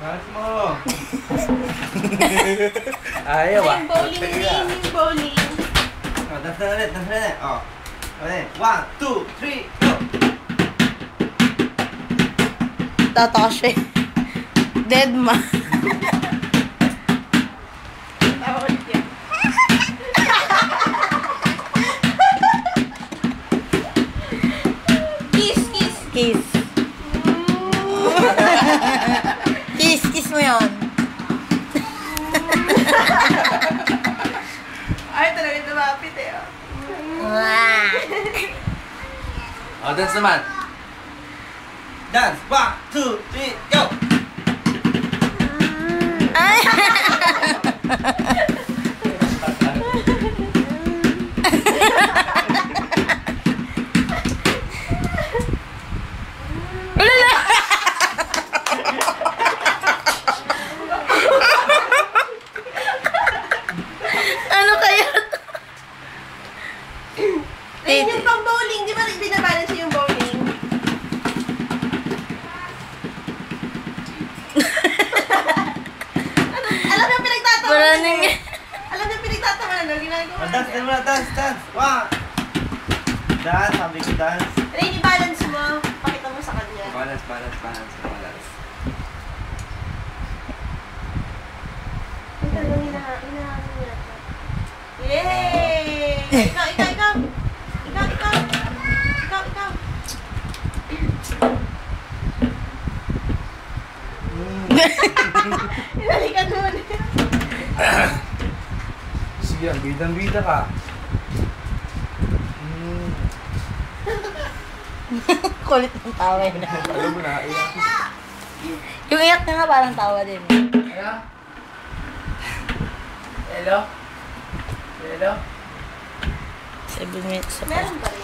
Balance mo. Ayaw ah. Yung bowling lane, yung bowling. Oh, dance na ulit, dance na ulit. Oh. Okay. 1, 2, 3, go! Tatawa siya. Dead ma. Tawa ulit yan. Kiss, kiss. Kiss. Kiss, kiss mo yun. Ay, talaga tumapit eh. Oh. Mwah. Oh, dance naman. Dance. 1, 2, 3, go! Ay. Ulala. Ano kaya? Ayun yung pang bowling. Di ba binabalance yung bowling? Alam mo yung pinagtatawa Paraning. Alam mo yung pinagtatawa na ginagawa Oh, dance na muna, dance, dance. 1. Dance, sabi ko dance. Rain, i-balance mo. Pakita mo sa kanya. Balance, balance, balance, balance. Ang talagang hinahanap niya. Yay! Ikaw, ikaw, ikaw! Ikaw, ikaw! Ikaw, ikaw! Inalikan mo na. Sige, ang bidang-bida ka. Kulit ng tawa yun. Alam mo na, iyak. Yung iyak na nga parang tawa din. Hello? Hello? Hello? 7 minutes. Meron ba rin?